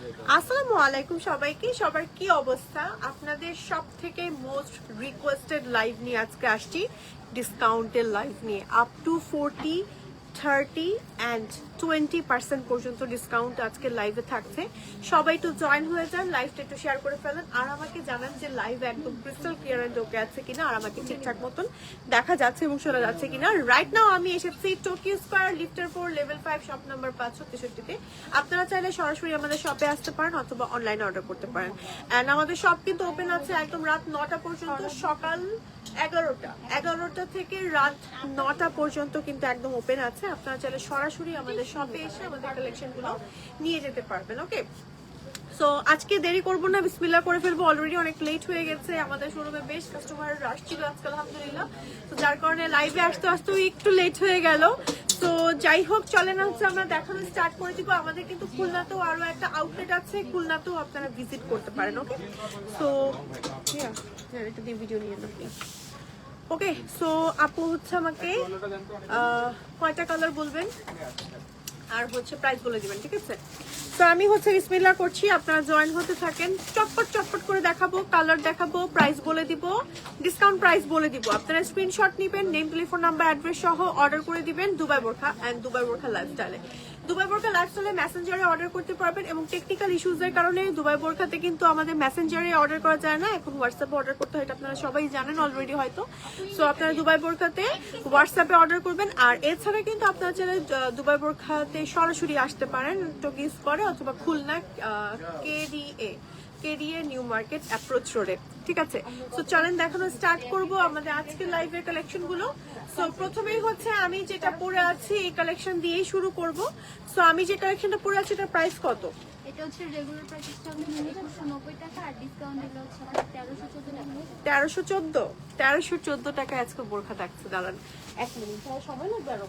আসসালামু আলাইকুম সবাইকে। সবার কি অবস্থা? আপনাদের সব থেকে মোস্ট রিকোয়েস্টেড লাইভ নিয়ে আজকে আসছি, ডিসকাউন্টের লাইভ নিয়ে। আপ টু 40, 30 and 20% পর্যন্ত ডিসকাউন্ট আজকে লাইভে থাকছে। সবাই একটু জয়েন হয়ে যান, লাইভটা একটু শেয়ার করে ফেলেন, আর আমাকে জানান যে লাইভ একদম ক্রিস্টাল ক্লিয়ার এন্ড ওকে আছে কিনা, আর আমাকে ঠিকঠাক মতন দেখা যাচ্ছে এবং শোনা যাচ্ছে কিনা। রাইট নাও আমি এসেছি Tokyo square লিফটার 4 level 5 shop number 563-তে। আপনারা চাইলে সরাসরি আমাদের শপে আসতে পারেন অথবা অনলাইনে অর্ডার করতে পারেন। এন্ড আমাদের শপ কিন্তু ওপেন আছে একদম রাত 9টা পর্যন্ত, সকাল 11টা থেকে রাত 9টা পর্যন্ত কিন্তু একদম ওপেন আছে। আপনারা চাইলে সরাসরি আমাদের শপে এসে আমাদের কালেকশন গুলো নিয়ে যেতে পারবেন। ওকে, সো আজকে দেরি করব না, বিসমিল্লাহ করে ফেলবো। অলরেডি অনেক লেট হয়ে গেছে, আমাদের শোরুমে বেশ কাস্টমার রাশ ছিল আজকে আলহামদুলিল্লাহ। তো যার কারণে লাইভে আসতে আসতে একটু লেট হয়ে গেল। তো যাই হোক, চলে না হচ্ছে আমরা দেখানো স্টার্ট করে দিব। আমাদের কিন্তু খুলনাতেও আরো একটা আউটলেট আছে, খুলনাতেও আপনারা ভিজিট করতে পারেন। ওকে, সো এটা দিয়ে ভিডিও নিয়ে নেন প্লিজ। ওকে, সো আপু হচ্ছে আমাকে কয়টা কালার বলবেন আর হচ্ছে প্রাইস বলে দিবেন, ঠিক আছে? তো আমি হচ্ছে বিসমিল্লাহ করছি, আপনারা জয়েন হতে থাকেন। চটপট চটপট করে দেখাবো, কালার দেখাবো, প্রাইস বলে দিব, ডিসকাউন্ট প্রাইস বলে দিব। আপনারা স্ক্রিনশট নেবেন, নেম, টেলিফোন নাম্বার, অ্যাড্রেস সহ অর্ডার করে দিবেন দুবাই বোরখা এন্ড দুবাই বোরখা লাইফস্টাইলে। দুবাই বোরখা লাইফস্টাইলে মেসেঞ্জারে অর্ডার করতে পারবেন, এবং টেকনিক্যাল ইস্যুজের কারণে দুবাই বোরখাতে কিন্তু আমাদের মেসেঞ্জারে অর্ডার করা যায় না, এখন হোয়াটসঅ্যাপে অর্ডার করতে হয়, এটা আপনারা সবাই জানেন অলরেডি হয়তো। সো আপনারা দুবাই বোরখাতে হোয়াটসঅ্যাপে অর্ডার করবেন। আর এছাড়া কিন্তু আপনারা চাইলে দুবাই বোরখাতে সরাসরি আসতে পারেন টোকিও স্কয়ারে অথবা Khulna KDA new market approach রোডে, ঠিক আছে? সো চলেন দেখানো স্টার্ট করব আমাদের আজকের লাইভের কালেকশন গুলো। সো প্রথমেই হচ্ছে আমি যেটা পরে আছি এই কালেকশন দিয়েই শুরু করব। সো আমি যে কালেকশনটা পরে আছি এটার প্রাইস কত? এটা হচ্ছে রেগুলার প্রাইসটা হচ্ছে 1990 টাকা, আর ডিসকাউন্ট দিলে হচ্ছে 1314 টাকা। 1314 টাকা আজকে বোরখা থাকছে। দাঁড়ান এক মিনিট, সময় লাগবে আরো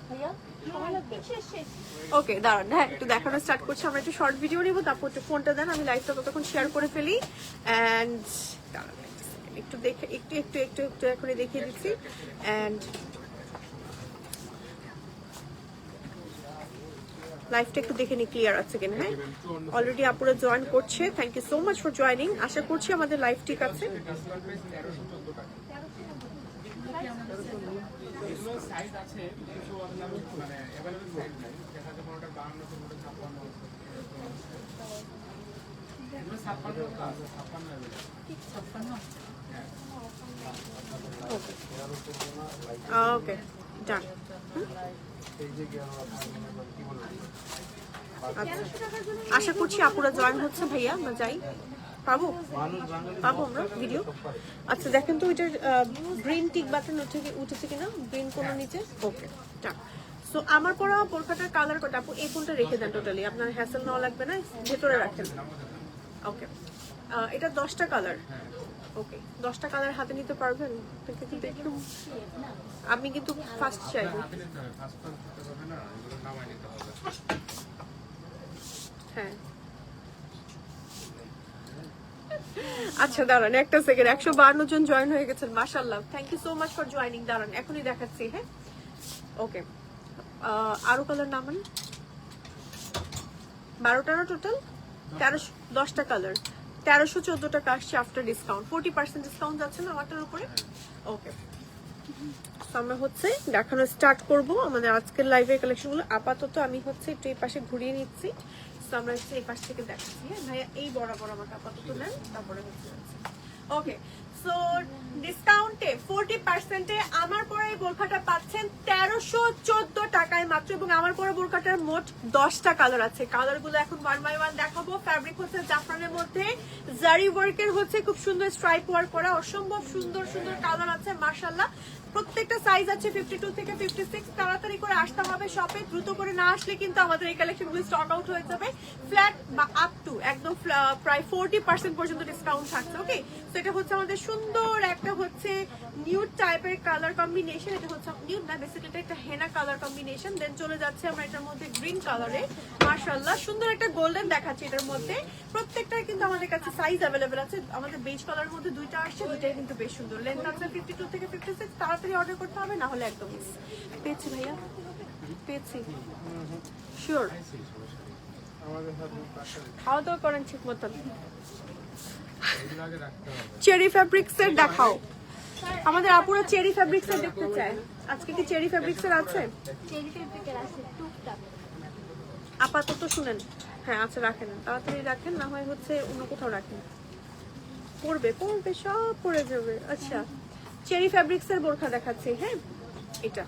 ভাইয়া, সময় লাগবে? ওকে দাঁড়ান, হ্যাঁ একটু দেখানো স্টার্ট করছি। আমরা একটু শর্ট ভিডিও নিব, তারপর একটু ফোনটা দেন, আমি লাইভটা ততক্ষণ শেয়ার করে ফেলি। অ্যান্ড একটু দেখে একটু একটু একটু একটু এখনই দেখিয়ে দিচ্ছি। অ্যান্ড লাইভটা একটু দেখে নি ক্লিয়ার আছে কিনা। হ্যাঁ, অলরেডি আপুরা জয়েন করছে, thank you so much for joining. আশা করছি আমাদের লাইভ ঠিক আছে। ওকে ডান। আশা করছি আপুরা জয়েন হচ্ছে। ভাইয়া আমরা যাই, পাবো আমরা ভিডিও। আচ্ছা দেখেন তো ওইটার গ্রিন টিক বাটন উঠেছে কিনা, গ্রিন কোনো নিচে। ওকে ডান। সো আমার পরা বোরখাটার কালার কটা আপু? এই ফোনটা রেখে দেন, টোটালি আপনার হ্যাসেল নেওয়া লাগবে না, ভেতরে রাখেন। ওকে, এটা 10টা কালার। ওকে, 10টা কালার হাতে নিতে পারবেন? কিন্তু একটু আমি কিন্তু ফার্স্ট চাইবো। হ্যাঁ আচ্ছা দাঁড়ান একটা সেকেন্ড, 152 জন জয়েন হয়ে গেছেন, মাশাআল্লাহ, thank you so much for joining. দাঁড়ান এখনই দেখাচ্ছি। হ্যাঁ ওকে, আরো কালার নামান, 12টা না টোটাল? 10টা কালার, 1314 টাকা আসছে আফটার ডিসকাউন্ট। 40% ডিসকাউন্ট যাচ্ছে না আমারটার উপরে। ওকে, আমরা হচ্ছে দেখানো স্টার্ট করব আমাদের আজকের লাইভের কালেকশন গুলো। আপাতত আমি হচ্ছে একটু এই পাশে ঘুরিয়ে নিচ্ছি, তো আমরা হচ্ছে এই পাশ থেকে দেখাচ্ছি। হ্যাঁ ভাইয়া, এই বরাবর আমাকে আপাতত নেন, তারপরে হচ্ছে ওকে। সো ডিসকাউন্টে 40% আমার পরে এই বোরখাটা পাচ্ছেন 1314 টাকায় মাত্র, এবং আমার পরে বোরখাটার মোট 10টা কালার আছে। কালার গুলো এখন 1 বাই 1 দেখাবো। ফ্যাব্রিক হচ্ছে জাফরানের মধ্যে জারি ওয়ার্কের হচ্ছে খুব সুন্দর স্ট্রাইপ ওয়ার্ক করা, অসম্ভব সুন্দর সুন্দর কালার আছে মাশাআল্লাহ। প্রত্যেকটা সাইজ আছে 52 থেকে 56। তাড়াতাড়ি করে আসতে হবে শপে, দ্রুত করে না আসলে কিন্তু আমাদের এই কালেকশনগুলো স্টক আউট হয়ে যাবে। ফ্ল্যাট বা আপ টু একদম প্রায় 40% পর্যন্ত ডিসকাউন্ট থাকছে। ওকে, তো এটা হচ্ছে আমাদের সুন্দর একটা হচ্ছে নিউড টাইপের কালার কম্বিনেশন। এটা হচ্ছে নিউড না, বেসিক্যালি এটা একটা হেনা কালার কম্বিনেশন। দেন চলে যাচ্ছে আমরা এটার মধ্যে গ্রিন কালারে, মাশাআল্লাহ সুন্দর একটা গোল্ডেন দেখাচ্ছে এটার মধ্যে। প্রত্যেকটা কিন্তু আমাদের কাছে সাইজ অ্যাভেলেবেল আছে। আমাদের বেজ কালার মধ্যে 2টা আসছে, 2টাই কিন্তু বেশ সুন্দর। লেন্থ আছে 52 থেকে 56। তাড়াতাড়ি অর্ডার করতে হবে, না হলে একদম মিস। পেয়েছি ভাইয়া, পেয়েছি শিওর। খাওয়া দাওয়া করেন ঠিক মতন। চেরি ফ্যাব্রিক্স এর দেখাও, আমাদের আপুরা চেরি ফ্যাব্রিক্স এর দেখতে চায়। আজকে কি চেরি ফ্যাব্রিক্স এর আছে? চেরি ফেব্রিকের আছে টুকটাক। আপাতত শুনেন, হ্যাঁ আচ্ছা রাখেন, তাড়াতাড়ি রাখেন, না হয় হচ্ছে অন্য কোথাও রাখেন, পড়বে পড়বে সব পড়ে যাবে। আচ্ছা চেরি ফ্যাব্রিক্স এর বোরখা দেখাচ্ছি, হ্যাঁ এটা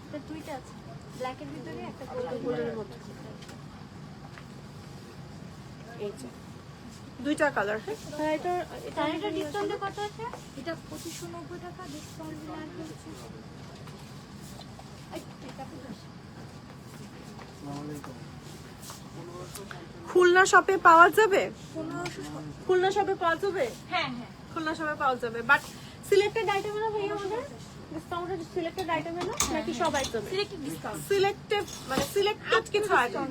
এটা দুইটা আছে, ব্ল্যাকের ভিতরে একটা গোল্ডের মধ্যে, এই যে দুইটা কালার। হ্যাঁ এটা এটা ডিসকাউন্টে কত আছে? এটা 2590 টাকা ডিসকাউন্ট দিলে আর কি হচ্ছে। এই এটা 50। খুলনা শপে পাওয়া যাবে, 1500। খুলনা শপে পাওয়া যাবে, হ্যাঁ হ্যাঁ খুলনা শপে পাওয়া যাবে, বাট সিলেক্টেড আইটেম না ভাইয়া আমাদের ডিসকাউন্টেড সিলেক্টেড আইটেম না নাকি সব আইটেম? Selected discount. সিলেক্টেড মানে সিলেক্টেড কিছু আইটেম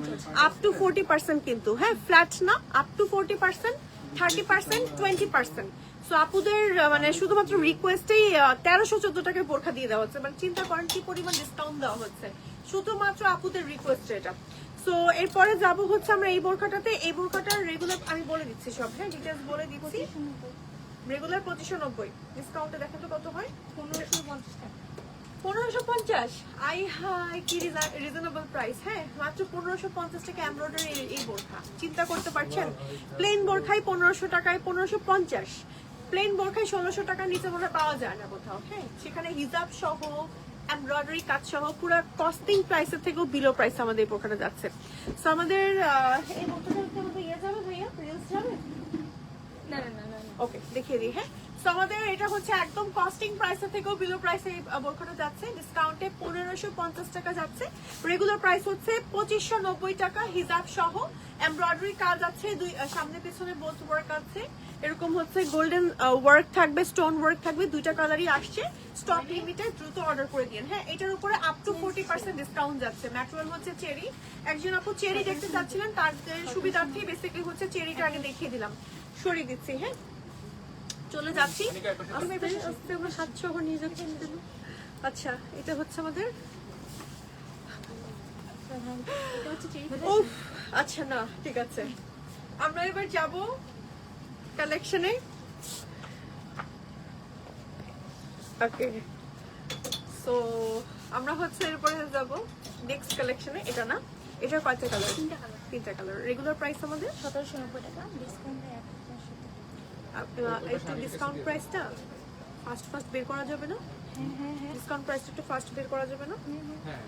আপ টু 40% কিন্তু, হ্যাঁ ফ্ল্যাট না, আপ টু 40%, 30%, 20%। সো আপুদের মানে শুধুমাত্র রিকোয়েস্টেই 1314 টাকায় বোরখা দিয়ে দেওয়া হচ্ছে, মানে চিন্তা করেন কি পরিমাণ ডিসকাউন্ট দেওয়া হচ্ছে শুধুমাত্র আপুদের রিকোয়েস্টে এটা। সো এরপরে যাবো হচ্ছে আমরা এই বোরখাটাতে, এই বোরখাটার রেগুলার আমি বলে দিচ্ছি সব, হ্যাঁ ডিটেলস বলে দিচ্ছি। রেগুলার 2590, ডিসকাউন্টে দেখেন তো কত হয়? 1550 টাকা। 1550, আই হাই কি রিজনেবল প্রাইস। হ্যাঁ মাত্র 1550 টাকা এমব্রয়ডারি এই বোরখা, চিন্তা করতে পারছেন? প্লেন বোরখাই 1500 টাকায় 1550, প্লেন বোরখাই 1600 টাকার নিচে মনে হয় পাওয়া যায় না কোথাও। হ্যাঁ সেখানে হিজাব সহ এমব্রয়ডারি কাজ সহ পুরো কস্টিং প্রাইসের থেকেও বিলো প্রাইস আমাদের এই বোরখাটা যাচ্ছে। সো আমাদের এই বোরখাটা আমাদের ইয়ে যাবে ভাইয়া, রিলস যাবে? না না না না ওকে দেখিয়ে দিই। হ্যাঁ তো আমাদের এটা হচ্ছে একদম কস্টিং প্রাইসের থেকেও বিলো প্রাইসে বোরখাটা যাচ্ছে, ডিসকাউন্টে 1550 টাকা যাচ্ছে, রেগুলার প্রাইস হচ্ছে 2590 টাকা হিজাব সহ। এমব্রয়ডারি কাজ আছে, দুই সামনে পিছনে বোথ ওয়ার্ক আছে, এরকম হচ্ছে গোল্ডেন ওয়ার্ক থাকবে, স্টোন ওয়ার্ক থাকবে, দুইটা কালারই আসছে, স্টক লিমিটেড, দ্রুত অর্ডার করে দিন। হ্যাঁ এটার উপরে আপ টু 40% ডিসকাউন্ট যাচ্ছে। ম্যাটেরিয়াল হচ্ছে চেরি, একজন আপু চেরি দেখতে চাচ্ছিলেন, তার সুবিধার্থে বেসিক্যালি হচ্ছে চেরিটা আগে দেখিয়ে দিলাম, সরিয়ে দিচ্ছি। হ্যাঁ চলে যাচ্ছি, আমরা 700 নিয়ে যাচ্ছি। আচ্ছা এটা হচ্ছে আমাদের, এটা হচ্ছে চেরি উফ আচ্ছা না ঠিক আছে, আমরা এবার যাব কালেকশনে। ওকে সো আমরা হচ্ছে এরপরে যাব নেক্সট কালেকশনে। এটা না, এটা কয়টা কালার? তিনটা কালার। রেগুলার প্রাইস আমাদের 1790 টাকা, ডিসকাউন্টে 1500 টাকা। একটু ডিসকাউন্ট প্রাইসটা ফার্স্ট বের করা যাবে না? হ্যাঁ হ্যাঁ হ্যাঁ ডিসকাউন্ট প্রাইসটা একটু ফার্স্ট বের করা যাবে না? হ্যাঁ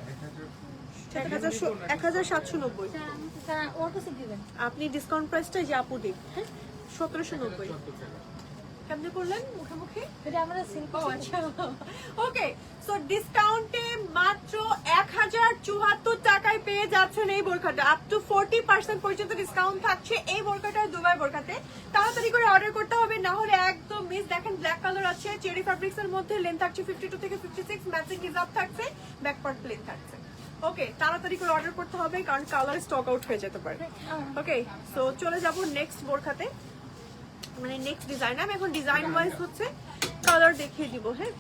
1790 স্যার ওর কাছে দিবেন। আপনি ডিসকাউন্ট প্রাইসটা যে আপু দিন, হ্যাঁ 1790 কেমনে করলেন মুখে মুখে? এটা আমরা সেল ও আচ্ছা ওকে সো ডিসকাউন্টে মাত্র 1074 টাকায় পেয়ে যাচ্ছেন এই বোরখাটা, আপ টু 40% পর্যন্ত ডিসকাউন্ট থাকছে এই বোরখাটা দুবাই বোরখাতে। তাড়াতাড়ি করে অর্ডার করতে হবে, না হলে একদম মিস। দেখেন ব্ল্যাক কালার আছে, চেরি ফ্যাব্রিক্স এর মধ্যে, লেন্থ থাকছে 52 থেকে 56, ম্যাচিং হিজাব থাকছে, ব্যাক পার্ট প্লেন থাকছে। ওকে তাড়াতাড়ি করে অর্ডার করতে হবে কারণ কালার স্টক আউট হয়ে যেতে পারে। ওকে সো চলে যাব নেক্সট বোরখাতে, মানে নেক্সট ডিজাইন। আমি এখন ডিজাইন ওয়াইজ হচ্ছে কালার দেখিয়ে দিব। হ্যাঁ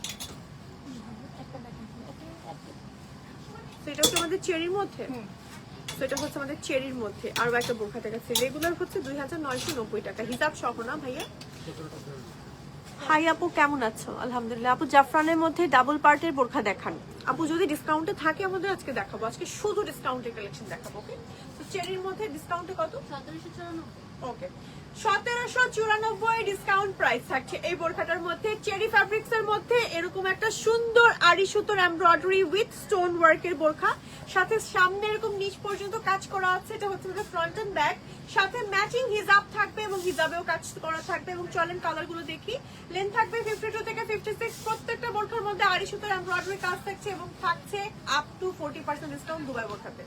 তো এটা হচ্ছে আমাদের চেরির মধ্যে, তো এটা হচ্ছে আমাদের চেরির মধ্যে আরো একটা বোরখা দেখাচ্ছি, রেগুলার হচ্ছে 2990 টাকা হিসাব সহ না ভাইয়া? হাই আপু কেমন আছো? আলহামদুলিল্লাহ। আপু জাফরানের মধ্যে ডাবল পার্টের বোরখা দেখান আপু, যদি ডিসকাউন্টে থাকে আমাদের আজকে দেখাবো, আজকে শুধু ডিসকাউন্টের কালেকশন দেখাবো। ওকে তো চেরির মধ্যে ডিসকাউন্টে কত? 1794। ওকে 1794 ডিসকাউন্ট প্রাইস থাকছে এই বোরখাটার মধ্যে। চেরি ফ্যাব্রিক্স এর মধ্যে এরকম একটা সুন্দর আড়ি সুতোর এমব্রয়ডারি উইথ স্টোন ওয়ার্কের বোরখা, সাথে সামনে এরকম নিচ পর্যন্ত কাজ করা আছে, এটা হচ্ছে ফ্রন্ট এন্ড ব্যাক, সাথে ম্যাচিং হিজাব থাকবে এবং হিজাবেও কাজ করা থাকবে। এবং চলেন কালার গুলো দেখি, লেন্থ থাকবে 52 থেকে 56, প্রত্যেকটা বোরখার মধ্যে আড়ি সুতোর এমব্রয়ডারি কাজ থাকছে এবং থাকছে আপ টু 40% ডিসকাউন্ট দুবাই বোরখাতে।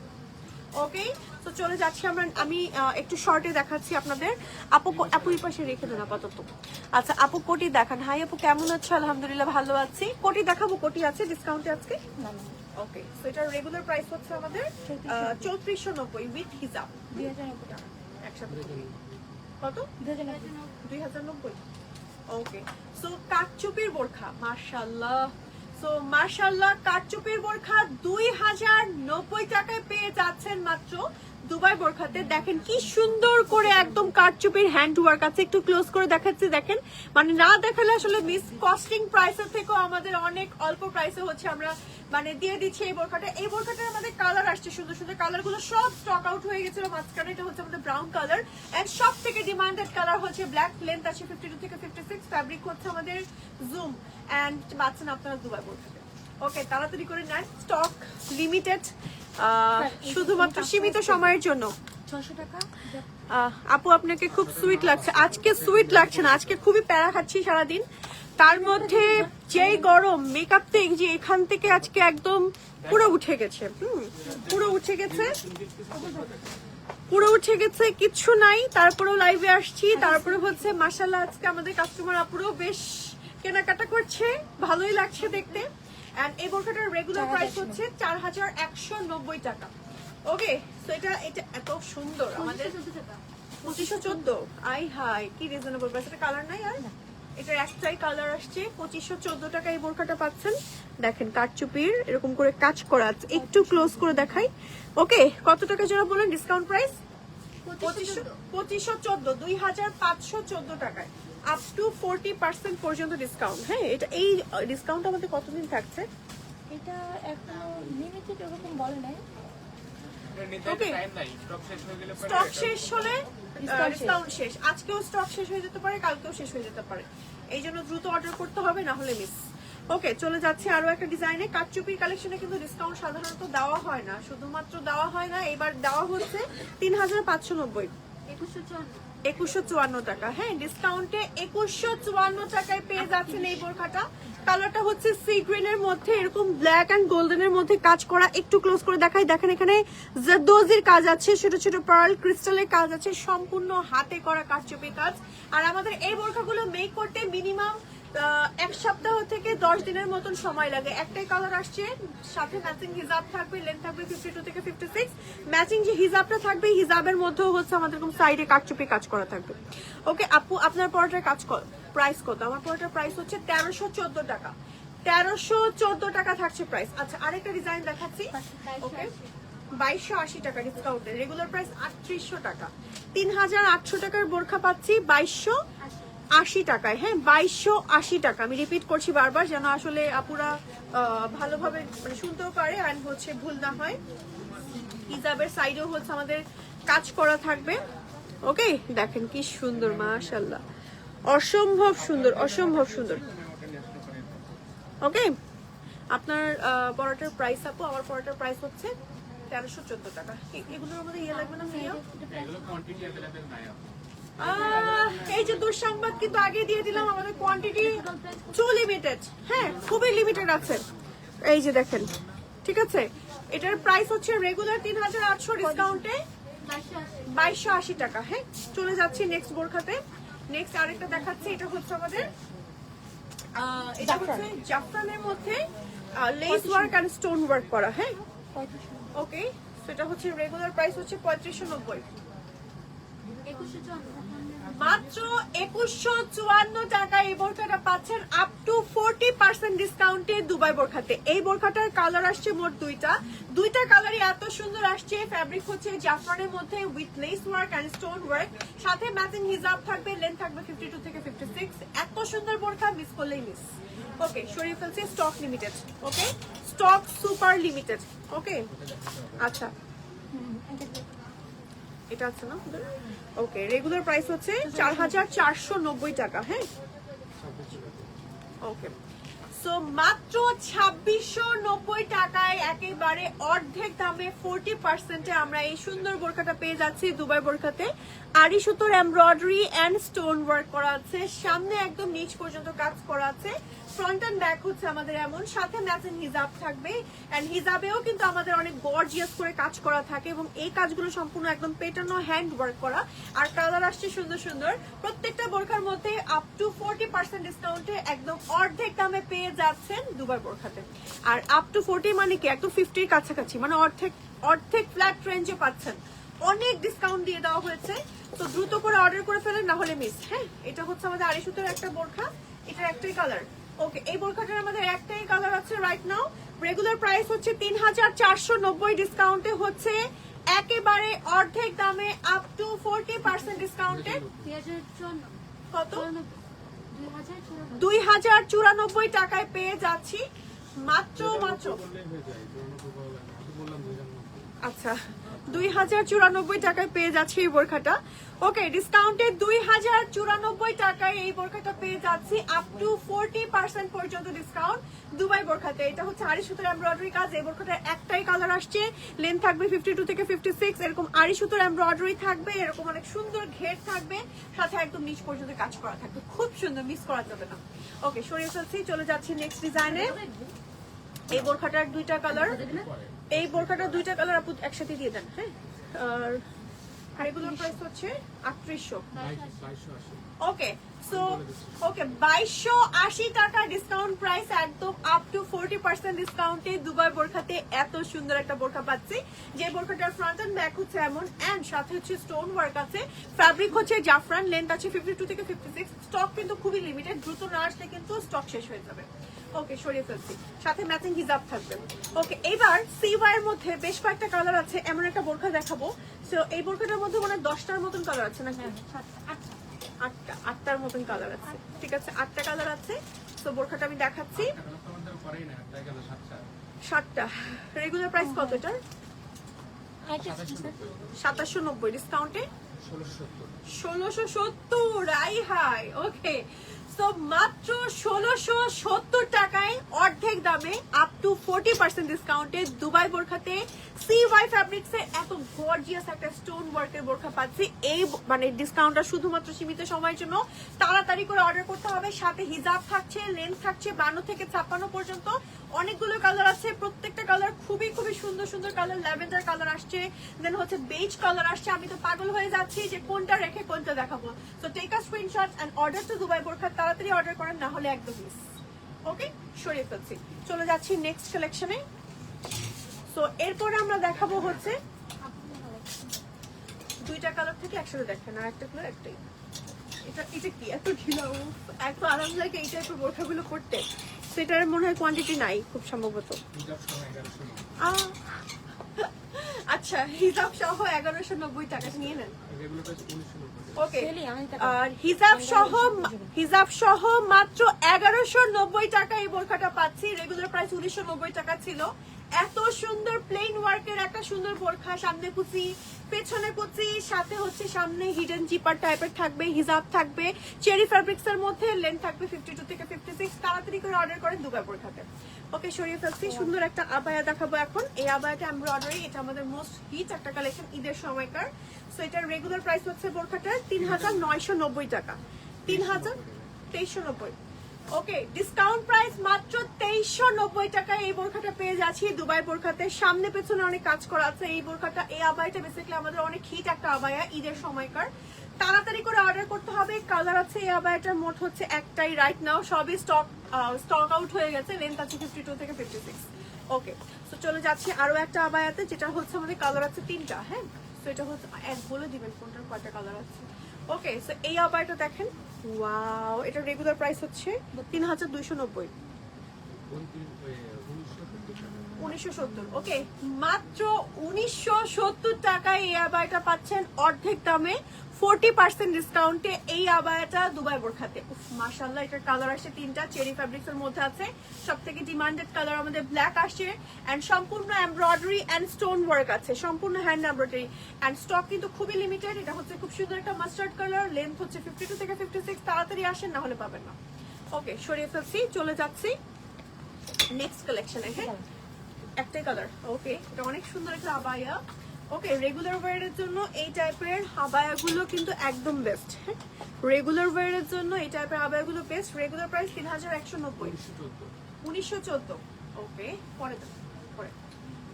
ওকে তো চলে যাচ্ছি আমরা, আমি একটু শর্টে দেখাচ্ছি আপনাদের। আপু এই পাশে রেখে দেন আপাতত। আচ্ছা আপু কোটি দেখান। হাই আপু কেমন আছো? আলহামদুলিল্লাহ ভালো আছি। কোটি দেখাবো, কোটি আছে ডিসকাউন্টে আজকে। ওকে সো এটার রেগুলার প্রাইস হচ্ছে আমাদের 3490 উইথ হিজাব, 2090 টাকা। একসাথে কত? 2090। ওকে সো কাঠচুপির বোরখা, মাশাআল্লাহ। সো মাশাআল্লাহ কাঠচুপির বোরখা 2090 টাকায় পেয়ে যাচ্ছেন মাত্র দুবাই বোরখাতে দেখেন কি সুন্দর করে একদম কারচুপির হ্যান্ড ওয়ার্ক আছে। একটু ক্লোজ করে দেখাচ্ছি, দেখেন মানে না দেখালে আসলে মিস, কস্টিং প্রাইসের থেকেও আমাদের অনেক অল্প প্রাইসে হচ্ছে আমরা মানে দিয়ে দিচ্ছি এই বোরখাটা। এই বোরখাটার আমাদের কালার আসছে সুন্দর সুন্দর, কালারগুলো সব স্টক আউট হয়ে গেছিল মাঝখানে। এটা হচ্ছে আমাদের ব্রাউন কালার এন্ড সব থেকে ডিমান্ডেড কালার হচ্ছে ব্ল্যাক। লেন্থ আছে 52 থেকে 56, ফ্যাব্রিক হচ্ছে আমাদের জুম এন্ড পাচ্ছেন আপনারা দুবাই বোরখাতে। ওকে, তাড়াতাড়ি করে নেন, স্টক লিমিটেড, শুধুমাত্র সীমিত সময়ের জন্য। 600 টাকা। আপু আপনাকে খুব সুইট লাগছে আজকে। সুইট লাগছে না, আজকে খুবই প্যারা খাচ্ছি সারাদিন, তার মধ্যে যেই গরম, মেকআপ তো যে এখান থেকে আজকে একদম পুরো উঠে গেছে। পুরো উঠে গেছে, পুরো উঠে গেছে, কিচ্ছু নাই। তারপরেও লাইভে আসছি, তারপরে হচ্ছে মাশাআল্লাহ আজকে আমাদের কাস্টমার আপুরও বেশ কেনাকাটা করছে, ভালোই লাগছে দেখতে। এন্ড এই বোরখাটার রেগুলার প্রাইস হচ্ছে 4190 টাকা। ওকে, সো এটা এত সুন্দর আমাদের 2514। আই হাই, কি রিজনেবল প্রাইস। এটা কালার নাই আর, এটার একটাই কালার আসছে। 2514 টাকা এই বোরখাটা পাচ্ছেন। দেখেন কারচুপির এরকম করে কাজ করা আছে, একটু ক্লোজ করে দেখাই। ওকে, কত টাকা জন্য বলেন ডিসকাউন্ট প্রাইস? 2514, 2514 টাকায় আপ টু 40% পর্যন্ত ডিসকাউন্ট। হ্যাঁ, এটা এই ডিসকাউন্ট আমাদের কতদিন থাকছে? এটা এখনো লিমিটেড এরকম বলে নাই। ওকে, স্টক শেষ হলে ডিসকাউন্ট শেষ। আজকেও স্টক শেষ হয়ে যেতে পারে, কালকেও শেষ হয়ে যেতে পারে, এই জন্য দ্রুত অর্ডার করতে হবে, না হলে মিস। ওকে, চলে যাচ্ছে আরো একটা ডিজাইনে। কারচুপির কালেকশনে কিন্তু ডিসকাউন্ট সাধারণত দেওয়া হয় না, শুধুমাত্র দেওয়া হয় না, এবার দেওয়া হচ্ছে 3590, 2154 টাকা। হ্যাঁ, ডিসকাউন্টে 2154 টাকায় পেয়ে যাচ্ছেন এই বোরখাটা। কালারটা হচ্ছে সি গ্রিনের মধ্যে এরকম ব্ল্যাক এন্ড গোল্ডেনের মধ্যে কাজ করা। একটু ক্লোজ করে দেখাই, দেখেন এখানে জারদোজির কাজ আছে, ছোট ছোট পার্ল ক্রিস্টালের কাজ আছে, সম্পূর্ণ হাতে করা কারচুপি কাজ। আর আমাদের এই বোরখাগুলো মেক করতে মিনিমাম 1 সপ্তাহ থেকে 10 দিনের মতন সময় লাগে। একটাই কালার আসছে, সাথে ম্যাচিং হিজাব থাকবে, লেন্থ থাকবে 52 থেকে 56। ম্যাচিং যে হিজাবটা থাকবে, হিজাবের মধ্যেও হচ্ছে আমাদের এরকম সাইডে কারচুপি কাজ করা থাকবে। ওকে আপু, আপনার পরোটার কাজ প্রাইস কত? আমার পরোটার প্রাইস হচ্ছে 1314 টাকা। 1314 টাকা থাকছে প্রাইস। আচ্ছা, আরেকটা ডিজাইন দেখাচ্ছি। ওকে, 2280 টাকা ডিসকাউন্টে, রেগুলার প্রাইস 3800 টাকা। 3800 টাকার বোরখা পাচ্ছি 2280 টাকায়। হ্যাঁ, 2280 টাকা। আমি রিপিট করছি বারবার যেন আসলে আপুরা ভালোভাবে মানে শুনতেও পারে আর হচ্ছে ভুল না হয়। হিজাবের সাইডেও হচ্ছে আমাদের কাজ করা থাকবে। ওকে, দেখেন কি সুন্দর, মাশাআল্লাহ, অসম্ভব সুন্দর, অসম্ভব সুন্দর। ওকে, আপনার পরোটার প্রাইস আপু? আমার পরোটার প্রাইস হচ্ছে 1314 টাকা। এগুলোর আমাদের ইয়ে লাগবে না ভাইয়া? এই যে দুঃসংবাদ কিন্তু আগে দিয়ে দিলাম, আমাদের কোয়ান্টিটি টু লিমিটেড। হ্যাঁ, খুবই লিমিটেড আছে। এই যে দেখেন, ঠিক আছে, এটার প্রাইস হচ্ছে রেগুলার 3800, ডিসকাউন্টে 2280 টাকা। হ্যাঁ, চলে যাচ্ছি নেক্সট বোরখাতে। নেক্সট আরেকটা দেখাচ্ছি, এটা হচ্ছে আমাদের এটা হচ্ছে জাফরানের মধ্যে lace work and stone work করা। হ্যাঁ, ওকে, সেটা হচ্ছে রেগুলার প্রাইস হচ্ছে 3590, মাত্র 2154 টাকা এই বোরখাটা পাচ্ছেন আপ টু 40% ডিসকাউন্টে দুবাই বোরখাতে। এই বোরখাটার কালার আসছে মোট দুইটা কালারই এত সুন্দর আসছে। ফ্যাব্রিক হচ্ছে জাফরানের মধ্যে with lace work and stone work, সাথে ম্যাচিং হিজাব থাকবে, লেন্থ থাকবে 52 থেকে 56। এত সুন্দর বোরখা মিস করলেই মিস। ওকে, সরিয়ে ফেলছি, স্টক লিমিটেড। ওকে, স্টক সুপার লিমিটেড। ওকে, আচ্ছা, এটা আছে না? ওকে, রেগুলার প্রাইস হচ্ছে 4490 টাকা। হ্যাঁ, ওকে, সো মাত্র 2690 টাকায় একেবারে অর্ধেক দামে 40%-এ আমরা এই সুন্দর বোরখাটা পেয়ে যাচ্ছি দুবাই বোরখাতে। আড়ি সুতোর এমব্রয়ডারি এন্ড স্টোন ওয়ার্ক করা আছে, সামনে একদম নিচ পর্যন্ত কাজ করা আছে, ফ্রন্ট এন্ড ব্যাক হচ্ছে আমাদের এমন, সাথে ম্যাচিং হিজাব থাকবে। এন্ড হিজাবেও কিন্তু আমাদের অনেক গর্জিয়াস করে কাজ করা থাকে এবং এই কাজগুলো সম্পূর্ণ একদম পেটানো হ্যান্ড ওয়ার্ক করা। আর কালার আসছে সুন্দর সুন্দর। প্রত্যেকটা বোরখার মধ্যে আপ টু 40% ডিসকাউন্টে একদম অর্ধেক দামে পেয়ে যাচ্ছেন দুবাই বোরখাতে। আর আপ টু 40 মানে কি, একদম 50-র কাছাকাছি, মানে অর্ধেক ফ্ল্যাট রেঞ্জে পাচ্ছেন। অনেক ডিসকাউন্ট দিয়ে দেওয়া হয়েছে, তো দ্রুত করে অর্ডার করে ফেলেন, না হলে মিস। হ্যাঁ, এটা হচ্ছে আমাদের আড়াই সুতোর একটা বোরখা, এটার একটাই কালার। ওকে, এই বোরখাটার আমাদের একটাই কালার আছে রাইট নাও। রেগুলার প্রাইস হচ্ছে 3490, ডিসকাউন্টে হচ্ছে একেবারে অর্ধেক দামে আপ টু 40% ডিসকাউন্টেড 2054 কত 2094 2094 টাকায় পেয়ে যাচ্ছি মাত্র আচ্ছা 2094 টাকায় পেয়ে যাচ্ছি এই বোরখাটা। ওকে, ডিসকাউন্টে 2094 টাকায় এই বোরখাটা পেয়ে যাচ্ছি আপ টু 40% পর্যন্ত ডিসকাউন্ট দুবাই বোরখাতে। এটা হচ্ছে আড়ি সুতোর এমব্রয়ডারি কাজ। এই বোরখাটার একটাই কালার আসছে, লেন্থ থাকবে 52 থেকে 56, এরকম আড়ি সুতোর এমব্রয়ডারি থাকবে, এরকম অনেক সুন্দর ঘের থাকবে, সাথে একদম নিচ পর্যন্ত কাজ করা থাকবে, খুব সুন্দর, মিস করা যাবে না। ওকে, সরিয়ে ফেলছি, চলে যাচ্ছি নেক্সট ডিজাইনে। এই বোরখাটার দুইটা কালার, এই বোরখাটার দুইটা কালার আপু একসাথে দিয়ে দেন। হ্যাঁ, আর রেগুলার প্রাইস হচ্ছে 3800। ওকে, সো ওকে 2280 টাকা ডিসকাউন্ট প্রাইস, একদম আপ টু 40% ডিসকাউন্টে দুবাই বোরখাতে এত সুন্দর একটা বোরখা পাচ্ছি, যে বোরখাটার ফ্রন্ট এন্ড ব্যাক হচ্ছে এমন, এন্ড সাথে হচ্ছে স্টোন ওয়ার্ক আছে, ফ্যাব্রিক হচ্ছে জাফরান, লেন্থ আছে 52 থেকে 56। স্টক কিন্তু খুবই লিমিটেড, দ্রুত না আসলে কিন্তু স্টক শেষ হয়ে যাবে। ওকে, সরিয়ে ফেলছি, সাথে ম্যাচিং হিজাব থাকবে। ওকে, এবার সিওয়াই এর মধ্যে বেশ কয়েকটা কালার আছে, এমন একটা বোরখা দেখাবো। সো এই বোরখাটার মধ্যে মানে 10টার মতন কালার আছে নাকি? 8টার মতন কালার আছে, ঠিক আছে, 8টা কালার আছে। তো বোরখাটা আমি দেখাচ্ছি, 7টা। রেগুলার প্রাইস কত এটার? 2790, ডিসকাউন্টে 1670। আই হাই, ওকে, সো মাত্র 1670 টাকায় অর্ধেক দামে আপ টু 40% ডিসকাউন্টে দুবাই বোরখাতে সিওয়াই ফ্যাব্রিক্স এর এত গর্জিয়াস একটা স্টোন ওয়ার্কের বোরখা পাচ্ছি। এই মানে ডিসকাউন্টটা শুধুমাত্র সীমিত সময়ের জন্য, তাড়াতাড়ি করে অর্ডার করতে হবে। সাথে হিজাব থাকছে, লেন্থ থাকছে 52 থেকে 56 পর্যন্ত, অনেকগুলো কালার আছে, প্রত্যেকটা কালার খুবই খুবই সুন্দর সুন্দর কালার। ল্যাভেন্ডার কালার আসছে, দেন হচ্ছে বেজ কালার আসছে। আমি তো পাগল হয়ে যাচ্ছি যে কোনটা রেখে কোনটা দেখাবো। So take a screenshot and order to Dubai বোরখা, তাড়াতাড়ি অর্ডার করেন, না হলে একদম মিস। ওকে, সরিয়ে ফেলছি, চলে যাচ্ছি নেক্সট কালেকশনে। সো এরপরে আমরা দেখাবো হচ্ছে দুইটা কালার থেকে একসাথে দেখেন, আর একটা কালার একটাই। এটা কি এত ঢিলা, এত আরাম লাগে এই টাইপের বোরখাগুলো পরতে। সেটার মনে হয় কোয়ান্টিটি নাই খুব সম্ভবত। আচ্ছা, হিজাব সহ 1190 টাকা নিয়ে নেন। ওকে, আর হিজাব সহ মাত্র 1190 টাকা এই বোরখাটা পাচ্ছি। রেগুলার প্রাইস 1990 টাকা ছিল। এত সুন্দর প্লেন ওয়ার্কের একটা সুন্দর বোরখা, সামনে কুচি, পেছনে কুচি, সাথে হচ্ছে সামনে হিডেন জিপার টাইপের থাকবে, হিজাব থাকবে, চেরি ফ্যাব্রিক্স এর মধ্যে, লেন্থ থাকবে 52 থেকে 56। তাড়াতাড়ি করে অর্ডার করেন দুবাই বোরখাতে। ওকে, সরিয়ে ফেলছি, সুন্দর একটা আবায়া দেখাবো এখন। এই আবায়াটা এমব্রয়ডারি, এটা আমাদের মোস্ট হিট একটা কালেকশন ঈদের সময়কার। সো এটার রেগুলার প্রাইস হচ্ছে বোরখাটার 3990 টাকা, 2390। ওকে, ডিসকাউন্ট প্রাইস মাত্র 2390 টাকায় এই বোরখাটা পেয়ে যাচ্ছি দুবাই বোরখাতে। সামনে পেছনে অনেক কাজ করা আছে এই বোরখাটা। এই আবায়াটা বেসিক্যালি আমাদের অনেক হিট একটা আবায়া ঈদের সময়কার, তাড়াতাড়ি করে অর্ডার করতে হবে। কালার আছে এই আবায়াটার, মোট হচ্ছে একটাই রাইট নাও, সবই স্টক আউট হয়ে গেছে। লেন্থ আছে 52 থেকে 56। ওকে, সো চলে যাচ্ছি আরো একটা আবায়াতে, যেটা হচ্ছে আমাদের কালার আছে 3টা। হ্যাঁ, সো এটা হচ্ছে এক বলে দিবেন কোনটার কয়টা কালার আছে। ওকে, সো এই আবায়াটা দেখেন, ওয়াও, এটা রেগুলার প্রাইস হচ্ছে 3290, 1970। ওকে, মাত্র 1970 টাকায় এই আবায়াটা পাচ্ছেন অর্ধেক দামে 40% ডিসকাউন্টে। এই আবায়াটা দুবাই বোরখাতে, মাশাআল্লাহ, এটার কালার আসছে 3টা, চেরি ফ্যাব্রিক্স এর মধ্যে আছে। সবথেকে ডিমান্ডেড কালার আমাদের ব্ল্যাক আসছে, এন্ড সম্পূর্ণ এমব্রয়ডারি এন্ড স্টোন ওয়ার্ক আছে, সম্পূর্ণ হ্যান্ড এমব্রয়ডারি, এন্ড স্টক কিন্তু খুবই লিমিটেড। এটা হচ্ছে খুব সুন্দর একটা মাস্টার্ড কালার, লেন্থ হচ্ছে 52 থেকে 56। তাড়াতাড়ি আসেন, না হলে পাবেন না। ওকে, সরিয়ে ফেলছি, চলে যাচ্ছি নেক্সট কালেকশনে। হ্যাঁ, একটাই কালার। ওকে, এটা অনেক সুন্দর একটা আবায়া। ওকে, রেগুলার ওয়্যারের জন্য এই টাইপের আবায়াগুলো কিন্তু একদম বেস্ট। হ্যাঁ, রেগুলার ওয়্যারের জন্য এই টাইপের আবায়াগুলো বেস্ট। Regular price 3190, 1914। ওকে, পরে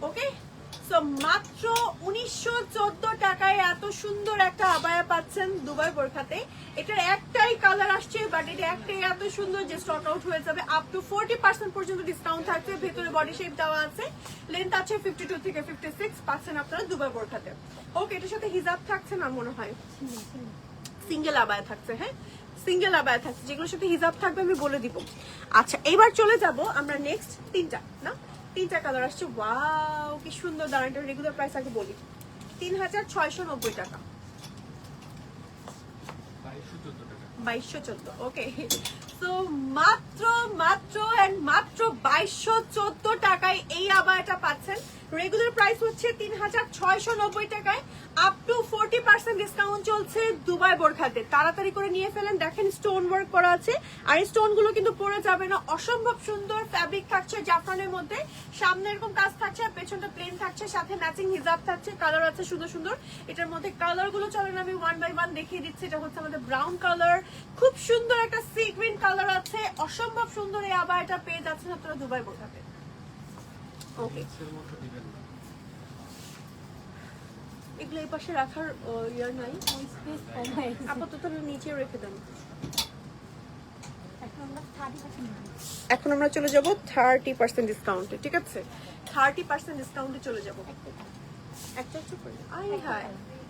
ওকে, সো মাত্র 1914 টাকায় এত সুন্দর একটা আবায়া পাচ্ছেন দুবাই বোরখাতে। এটার একটাই কালার আসছে, বাট এটা একটাই এত সুন্দর যে স্টক আউট হয়ে যাবে। আপ টু 40% পর্যন্ত ডিসকাউন্ট থাকছে। ভেতরে বডি শেপ দেওয়া আছে, লেন্থ আছে 52 থেকে 56, পাচ্ছেন আপনারা দুবাই বোরখাতে। ওকে, এটার সাথে হিজাব থাকছে না মনে হয়, সিঙ্গেল আবায়া থাকছে। হ্যাঁ, সিঙ্গেল আবায়া থাকছে, যেগুলোর সাথে হিজাব থাকবে আমি বলে দিব। আচ্ছা, এবার চলে যাব আমরা নেক্সট 3টা কালার আসছে। ওয়াও, কি সুন্দর, দাঁড়ান, রেগুলার প্রাইস আগে বলি। 3690 টাকা, 2214। ওকে, তো মাত্র মাত্র এন্ড মাত্র 2214 টাকায় এই আবায়াটা পাচ্ছেন। রেগুলার প্রাইস হচ্ছে 3690 টাকায়, আপ টু 40% ডিসকাউন্ট চলছে দুবাই বোরখাতে। তাড়াতাড়ি করে নিয়ে ফেলেন। দেখেন স্টোন ওয়ার্ক করা আছে, আর এই স্টোন গুলো কিন্তু পরে যাবে না। অসম্ভব সুন্দর ফ্যাব্রিক থাকছে জাফরানের মধ্যে, সামনে এরকম কাজ থাকছে, আর পেছনটা প্লেন থাকছে, সাথে ম্যাচিং হিজাব থাকছে, কালার আছে সুন্দর সুন্দর। এটার মধ্যে কালার গুলো চলেন আমি ওয়ান বাই ওয়ান দেখিয়ে দিচ্ছি। এটা হচ্ছে আমাদের ব্রাউন কালার, খুব সুন্দর একটা সি গ্রিন কালার আছে, অসম্ভব সুন্দর। এই আবায়াটা পেয়ে যাচ্ছেন আপনারা দুবাই বোরখাতে। ওকে, এগুলো এই পাশে রাখার ইয়ার নাই, স্পেস কম হয়ে গেছে। আপাতত নিচে রেখে দেন। এখন আমরা 30% এখন আমরা চলে যাব 30% ডিসকাউন্টে, ঠিক আছে? 30% ডিসকাউন্টে চলে যাব। একটা একটু করে আই হাই,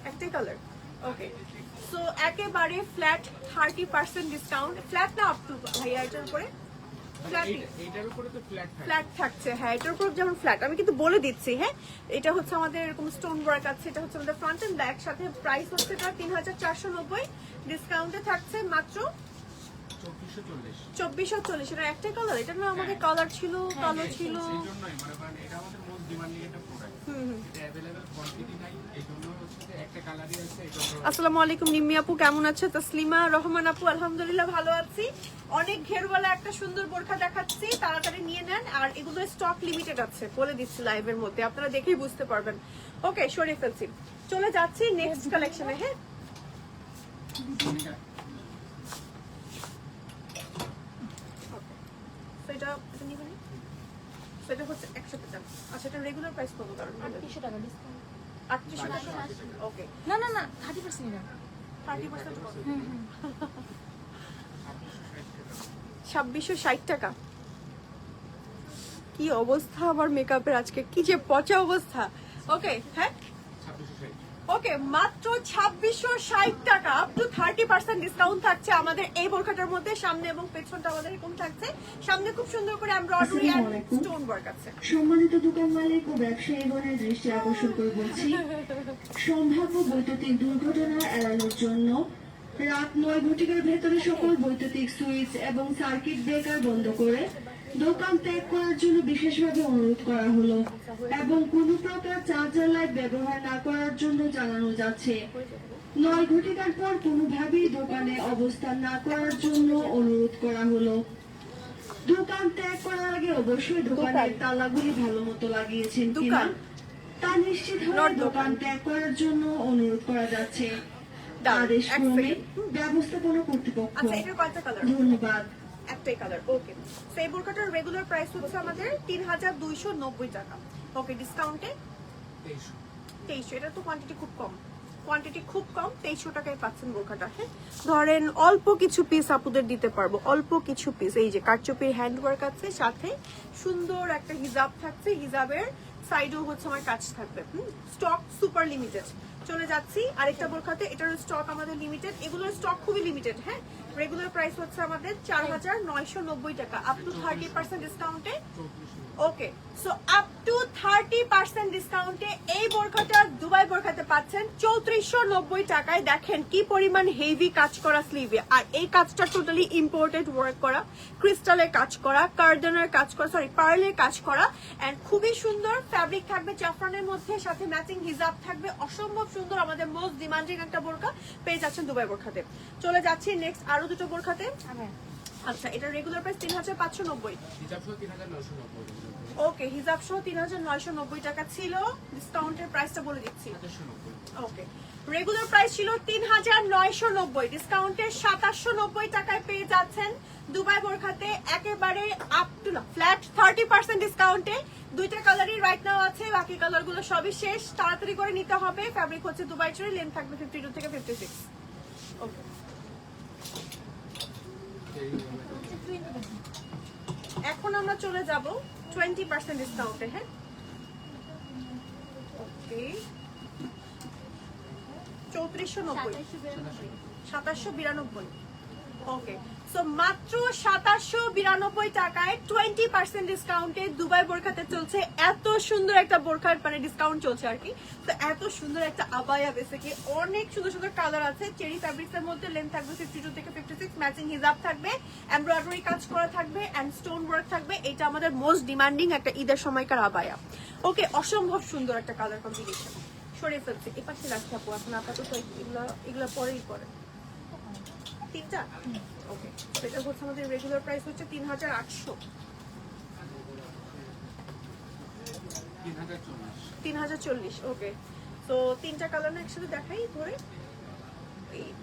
একটাই কালার। ওকে, সো একেবারে ফ্ল্যাট 30% ডিসকাউন্ট। ফ্ল্যাট না আপ টু ভাইয়া এটার উপরে এইটার উপরে তো ফ্ল্যাট থাকছে। হ্যাঁ, এটার উপর যেমন ফ্ল্যাট, আমি কিন্তু বলে দিচ্ছি। হ্যাঁ, এটা হচ্ছে আমাদের এরকম স্টোন ওয়ার্ক আছে, এটা হচ্ছে আমাদের ফ্রন্ট এন্ড ব্যাক, সাথে প্রাইস হচ্ছে এটা 3490, ডিসকাউন্টে থাকছে মাত্র 2440। এটা একটাই কালার, এটা না আমাদের কালার ছিল, কালো ছিল। এইজন্যই মনে করেন এটা আমাদের মোস্ট ডিমান্ডিং একটা প্রোডাক্ট। এটা अवेलेबल কোয়ান্টিটি নাই, এইজন্য হচ্ছে যে একটা কালারই আছে। এইজন্য আসসালামু আলাইকুম নিম্মি আপু, কেমন আছে? তাসলিমা রহমান আপু, আলহামদুলিল্লাহ ভালো আছি। অনেক ঘেরওয়ালা একটা সুন্দর বোরখা দেখাচ্ছি, তাড়াতাড়ি নিয়ে নেন। আর এগুলো স্টক লিমিটেড আছে, বলে দিচ্ছি লাইভের মধ্যে, আপনারা দেখেই বুঝতে পারবেন। ওকে, সরিয়ে ফেলছি, চলে যাচ্ছি নেক্সট কালেকশনে। হ্যাঁ, সেটা নিবেন, সেটা হচ্ছে 100 টাকা। আচ্ছা, এটা রেগুলার প্রাইস কত? কারণ 3800 টাকা ডিসকাউন্ট। 3800 টাকা। ওকে, না না না 30% না। 30% কত? 2660 টাকা। কি অবস্থা আমার মেকআপের আজকে, কি যে পচা অবস্থা। ওকে, হ্যাঁ, 2660 ওকে, মাত্র 2660 টাকা, আপ টু 30% ডিসকাউন্ট থাকছে আমাদের এই বোরখাটার মধ্যে। সামনে এবং পেছনটা আমাদের এরকম থাকছে, সামনে খুব সুন্দর করে এমব্রয়ডারি আর স্টোন ওয়ার্ক আছে। সম্মানিত দোকান মালিক ও ব্যবসায়ীগণের দৃষ্টি আকর্ষণ করে বলছি, সম্ভাব্য বৈদ্যুতিক দুর্ঘটনা এড়ানোর জন্য রাত 9 ঘটিকার ভেতরে সকল বৈদ্যুতিক সুইচ এবং সার্কিট ব্রেকার বন্ধ করে দোকান ত্যাগ করার জন্য বিশেষভাবে অনুরোধ করা হলো, এবং কোনো প্রকার চার্জার লাইট ব্যবহার না করার জন্য জানানো যাচ্ছে। 9 ঘটিকার পর কোনোভাবেই দোকানে অবস্থান না করার জন্য অনুরোধ করা হলো। দোকান ত্যাগ করার আগে অবশ্যই দোকানের তালাগুলি ভালো মতো লাগিয়েছেন কিনা তা নিশ্চিত হয়ে দোকান ত্যাগ করার জন্য অনুরোধ করা যাচ্ছে। আদেশ ক্রমে ব্যবস্থাপনা কর্তৃপক্ষ। আচ্ছা, এটার কয়টা কালার? ধন্যবাদ। একটাই কালার। ওকে, সেই বোরখাটার রেগুলার প্রাইস হচ্ছে আমাদের 3290 টাকা। ওকে, ডিসকাউন্টে 2300। এটা তো কোয়ান্টিটি খুব কম, 2300 টাকায় পাচ্ছেন বোরখাটা। হ্যাঁ, ধরেন অল্প কিছু পিস আপুদের দিতে পারবো, অল্প কিছু পিস। এই যে কারচুপির হ্যান্ড ওয়ার্ক আছে, সাথে সুন্দর একটা হিজাব থাকছে, হিজাবের সাইডেও হচ্ছে আমার কাজ থাকবে। Stock super limited. চলে যাচ্ছি আরেকটা বোরখাতে, এটার স্টক আমাদের লিমিটেড, এগুলোর স্টক খুবই লিমিটেড। হ্যাঁ, রেগুলার প্রাইস হচ্ছে আমাদের 4990 টাকা, আপ টু 30% ডিসকাউন্টে। ওকে, সো আপ টু 30% ডিসকাউন্টে এই বোরখাটা দুবাই বোরখাতে পাচ্ছেন 3490 টাকায়। দেখেন কি পরিমাণ হেভি কাজ করা স্লিভে, আর এই কাজটা টোটালি ইম্পোর্টেড ওয়ার্ক করা, ক্রিস্টালের কাজ করা, কার্ডেনের কাজ করা, সরি পার্লের কাজ করা, এন্ড খুবই সুন্দর ফ্যাব্রিক থাকবে জাফরানের মধ্যে, সাথে ম্যাচিং হিজাব থাকবে। অসম্ভব সুন্দর, আমাদের মোস্ট ডিমান্ডিং একটা বোরখা পেয়ে যাচ্ছেন দুবাই বোরখাতে। চলে যাচ্ছি নেক্সট আরো দুটো বোরখাতে। আচ্ছা, এটা রেগুলার প্রাইস 3590। হিসাব সহ 3990। ওকে, হিজাব সহ 3990 টাকা ছিল, ডিসকাউন্টের প্রাইসটা বলে দিচ্ছি। 2790। ওকে, রেগুলার প্রাইস ছিল 3990, ডিসকাউন্টে 2790 টাকায় পেয়ে যাচ্ছেন দুবাই বোরখাতে, একেবারে আপ টু না ফ্ল্যাট 30% ডিসকাউন্টে। দুইটা কালারই রাইট নাও আছে, বাকি কালারগুলো সবই শেষ, তাড়াতাড়ি করে নিতে হবে। ফ্যাব্রিক হচ্ছে দুবাই চুরি, লেন্থ থাকবে 52 থেকে 56। ওকে, এখন আমরা চলে যাব 20% ডিসকাউন্টে। হ্যাঁ, ওকে, 3490, 2792। ওকে, সো মাত্র 2792 টাকায় 20% ডিসকাউন্টে দুবাই বোরখাতে চলছে এত সুন্দর একটা বোরখার মানে ডিসকাউন্ট চলছে আর কি। তো এত সুন্দর একটা আবায়া, বেসিক্যালি অনেক সুন্দর সুন্দর কালার আছে। চেরি ফ্যাব্রিক্স এর মধ্যে লেন্থ থাকবে 52 থেকে 56, ম্যাচিং হিজাব থাকবে, এমব্রয়ডারি কাজ করা থাকবে এন্ড স্টোন ওয়ার্ক থাকবে। এটা আমাদের মোস্ট ডিমান্ডিং একটা ঈদের সময়কার আবায়া। ওকে, অসম্ভব সুন্দর একটা কালার কম্বিনেশন। সরিয়ে ফেলছি, এ পাশে রাখতে আপু, এখন আপাতত এগুলা পরেই করে তিনটা। ওকে, এটা হচ্ছে আমাদের রেগুলার প্রাইস হচ্ছে 3800, 3040। ওকে, তো তিনটা কালার না একসাথে দেখাই ধরে,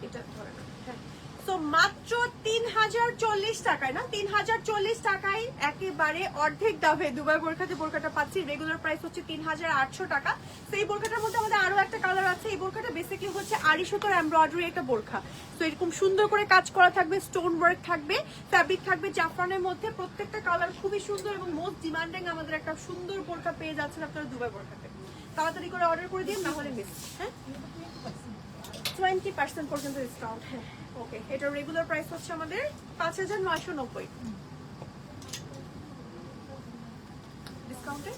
এটা ধরে না, হ্যাঁ। তো মাত্র 3040 টাকায় না, 3040 টাকায় একেবারে অর্ধেক দামে দুবাই বোরখাতে বোরখাটা পাচ্ছি। রেগুলার প্রাইস হচ্ছে 3800 টাকা। সেই বোরখাটার মধ্যে আমাদের আরো একটা কালার আছে। এই বোরখাটা বেসিক্যালি হচ্ছে আড়ি সুতোর এমব্রয়ডারি একটা বোরখা। তো এরকম সুন্দর করে কাজ করা থাকবে, স্টোন ওয়ার্ক থাকবে, ফ্যাব্রিক থাকবে জাফরানের মধ্যে। প্রত্যেকটা কালার খুবই সুন্দর এবং মোস্ট ডিমান্ডিং আমাদের একটা সুন্দর বোরখা পেয়ে যাচ্ছেন আপনারা দুবাই বোরখাতে। তাড়াতাড়ি করে অর্ডার করে দিন, না হলে মিস। হ্যাঁ, 20% পর্যন্ত ডিসকাউন্ট। হ্যাঁ, ওকে, এটা রেগুলার প্রাইস হচ্ছে আমাদের 5990, ডিসকাউন্টে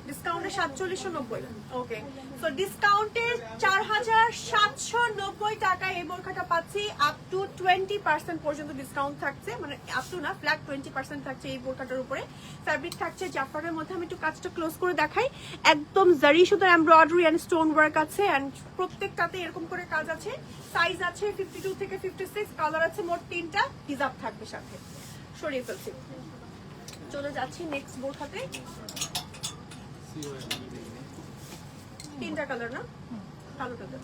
4790। ওকে, সো ডিসকাউন্টে 4790 টাকায় এই বোরখাটা পাচ্ছি। আপ টু 20% পর্যন্ত ডিসকাউন্ট থাকছে, মানে আপ টু না, ফ্ল্যাট 20% থাকছে এই বোরখাটার উপরে। ফ্যাব্রিক থাকছে জাফরানের মধ্যে। আমি একটু কাজটা ক্লোজ করে দেখাই। একদম জারি সুতার এমব্রয়ডারি এন্ড স্টোন ওয়ার্ক আছে এন্ড প্রত্যেকটাতে এরকম করে কাজ আছে। সাইজ আছে 52 থেকে 56, কালার আছে মোট 3টা, হিজাব থাকবে সাথে। সরিয়ে ফেলছি, চলে যাচ্ছি নেক্সট বোরখাতে। 3টা কালার না, কালোটাতে।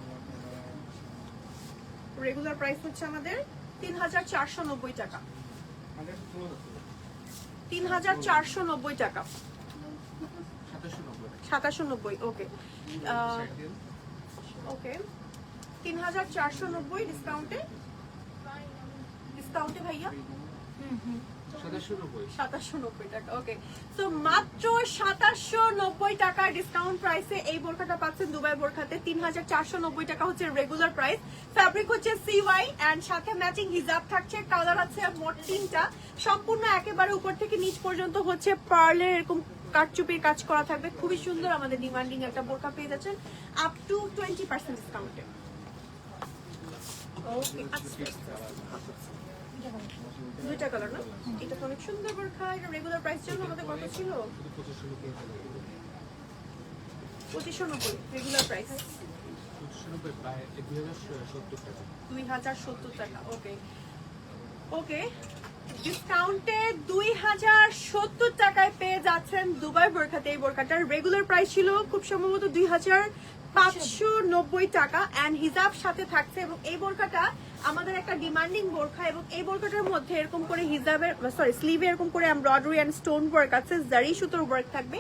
রেগুলার প্রাইস হচ্ছে আমাদের 3490 টাকা, 3490 টাকা, 2790। ওকে, ওকে, 3490 ডিসকাউন্টে ভাইয়া 2790 টাকা। ওকে, তো মাত্র 2790 টাকা ডিসকাউন্ট প্রাইসে এই বোরখাটা পাচ্ছেন দুবাই বোরখাতে। 3490 টাকা হচ্ছে রেগুলার প্রাইস। ফ্যাব্রিক হচ্ছে সিওয়াই এন্ড সাথে ম্যাচিং হিজাব থাকছে। কালার আছে মোট 3টা, সম্পূর্ণ একেবারে উপর থেকে নিচ পর্যন্ত হচ্ছে পার্লের এরকম কাটচুপির কাজ করা থাকবে। খুবই সুন্দর আমাদের ডিমান্ডিং একটা বোরখা পেয়ে যাচ্ছেন আপ টু 20% ডিসকাউন্টে। ওকে, দুইটা কালার না, এটা তো অনেক সুন্দর বোরখা। এটা রেগুলার প্রাইস জন্য আমাদের কত ছিল? 2590 রেগুলার প্রাইস, 2070 টাকা। ওকে, ওকে, ডিসকাউন্টে 2070 টাকায় পেয়ে যাচ্ছেন দুবাই বোরখাতে এই বোরখাটার। রেগুলার প্রাইস ছিল খুব সম্ভবত 2590 টাকা এন্ড হিজাব সাথে থাকছে। এবং এই বোরখাটা আমাদের একটা ডিমান্ডিং বোরখা এবং এই বোরখাটার মধ্যে এরকম করে হিজাবের স্লিভে এরকম করে এমব্রয়ডারি এন্ড স্টোন ওয়ার্ক আছে, জারি সুতোর ওয়ার্ক থাকবে,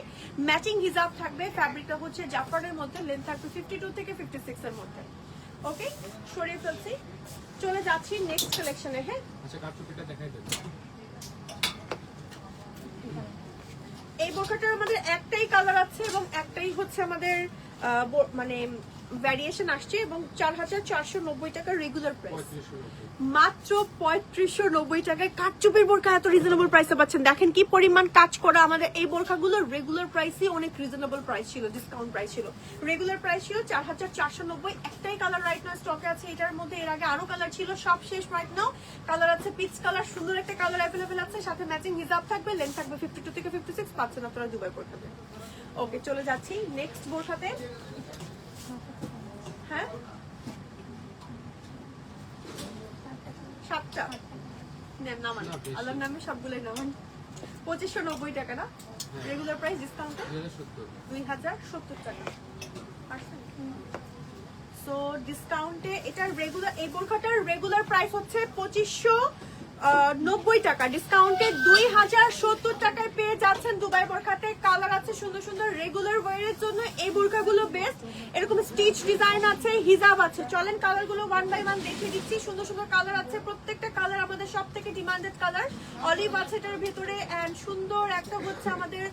ম্যাচিং হিজাব থাকবে। ফ্যাব্রিকটা হচ্ছে জাফরানের মধ্যে, লেন্থ থাকবে 52 থেকে 56 এর মধ্যে। ওকে, সরিয়ে ফেলছি, চলে যাচ্ছি নেক্সট কালেকশনে। হ্যাঁ, আচ্ছা, কাটচুপিটা দেখাই দেন। এই বোরখাটার আমাদের একটাই কালার আছে এবং একটাই হচ্ছে আমাদের মানে ভ্যারিয়েশন আসছে এবং 4490 টাকা রেগুলার প্রাইস। মাত্র 3590 টাকায় কাটচুপির বোরখা এত রিজনেবল প্রাইসে পাচ্ছেন। দেখেন কি পরিমাণ কাজ করা। আমাদের এই বোরখাগুলোর রেগুলার প্রাইসই অনেক রিজনেবল প্রাইস ছিল, ডিসকাউন্ট প্রাইস ছিল। রেগুলার প্রাইস ছিল 4490। একটাই কালার রাইট নাও স্টকে আছে এটার মধ্যে। এর আগে আরো কালার ছিল, সব শেষ রাইট নাও। কালার আছে পিচ কালার, সুন্দর একটা কালার অ্যাভেলেবেল আছে, সাথে ম্যাচিং হিজাব থাকবে, লেন্থ থাকবে 52 থেকে 56, পাচ্ছেন আপনারা দুবাই বোরখাতে। ওকে, চলে যাচ্ছি নেক্সট বোরখাতে। হ্যাঁ, 7টা নামান, আল্লাহর নামে সবগুলোই নামান। 2590 টাকা না, রেগুলার প্রাইস ডিসকাউন্ট 2070 টাকা। সো ডিসকাউন্টে এটার রেগুলার, এই বোরখাটার রেগুলার প্রাইস হচ্ছে 2590 টাকা। ডিসকাউন্টে 2070 টাকায় পেয়ে যাচ্ছেন দুবাই বোরখাতে। কালার আছে সুন্দর সুন্দর। রেগুলার ওয়ারের জন্য এই বোরখাগুলো বেস্ট। এরকম স্টিচ ডিজাইন আছে, হিজাব আছে। চলেন কালারগুলো 1 বাই 1 দেখিয়ে দিচ্ছি। সুন্দর সুন্দর কালার আছে, প্রত্যেকটা কালার আমাদের সব থেকে ডিমান্ডেড কালার। অলিভ আছে এটার ভেতরে এন্ড সুন্দর একটা হচ্ছে আমাদের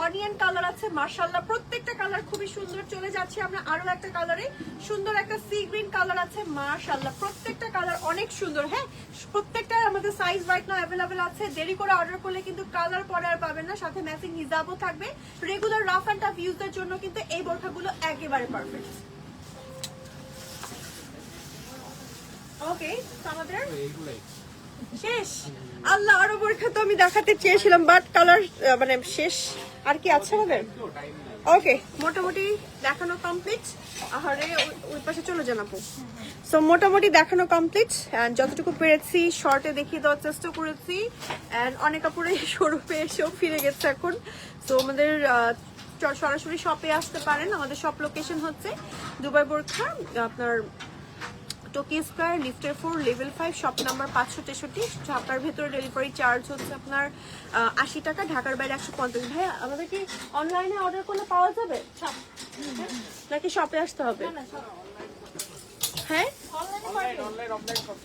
অনিয়ন কালার আছে মাশাআল্লাহ, প্রত্যেকটা কালার খুবই সুন্দর। চলে যাচ্ছি আমরা আরো একটা কালারে, সুন্দর একটা সি গ্রিন কালার আছে মাশাআল্লাহ, প্রত্যেকটা কালার অনেক সুন্দর। হ্যাঁ, প্রত্যেকটা আমাদের সাইজ রাইট নাও অ্যাভেলেবেল আছে। দেরি করে অর্ডার করলে কিন্তু কালার পরে আর পাবেন না, সাথে ম্যাচিং হিজাবও থাকবে। রেগুলার রাফ অ্যান্ড টাফ ইউজের জন্য কিন্তু এই বোরখাগুলো একেবারে পারফেক্ট। ওকে, আমাদের এইগুলাই শেষ। আল্লাহ, আরো বোরখা তো আমি দেখাতে চেয়েছিলাম, বাট কালার মানে শেষ। আর কি আছে আমাদের? তো টাইম নাই। ওকে, মোটামুটি দেখানো কমপ্লিট। আহারে, ওই পাশে চলে যান আপু। সো মোটামুটি দেখানো কমপ্লিট, অ্যান্ড যতটুকু পেরেছি শর্টে দেখিয়ে দেওয়ার চেষ্টা করেছি। অ্যান্ড অনেক কাপড়ে শোরুমে এসেও ফিরে গেছে এখন। সো আমাদের সরাসরি শপে আসতে পারেন। আমাদের শপ লোকেশন হচ্ছে দুবাই বোরখা, আপনার টোকিও স্কয়ার, লিফটের 4, লেভেল 5, শপ নাম্বার 563। ঢাকার ভেতরে ডেলিভারি চার্জ হচ্ছে আপনার 80 টাকা, ঢাকার বাইরে 150। ভাইয়া, আমাদের কি অনলাইনে অর্ডার করলে পাওয়া যাবে নাকি শপে আসতে হবে? হ্যাঁ,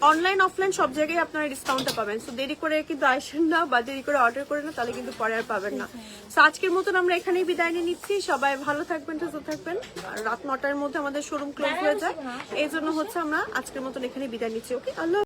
অনলাইন অফলাইন সব জায়গায় আপনারা ডিসকাউন্টটা পাবেন। সো দেরি করে কিন্তু আসেন না, বা দেরি করে অর্ডার করেন না, তাহলে কিন্তু পরে আর পাবেন না। সো আজকের মতন আমরা এখানেই বিদায় নিয়ে নিচ্ছি। সবাই ভালো থাকবেন, সুস্থ থাকবেন। আর রাত 9টার মধ্যে আমাদের শোরুম ক্লোজ হয়ে যায়, এই জন্য হচ্ছে আমরা আজকের মতন এখানেই বিদায় নিচ্ছি। ওকে, আল্লাহ।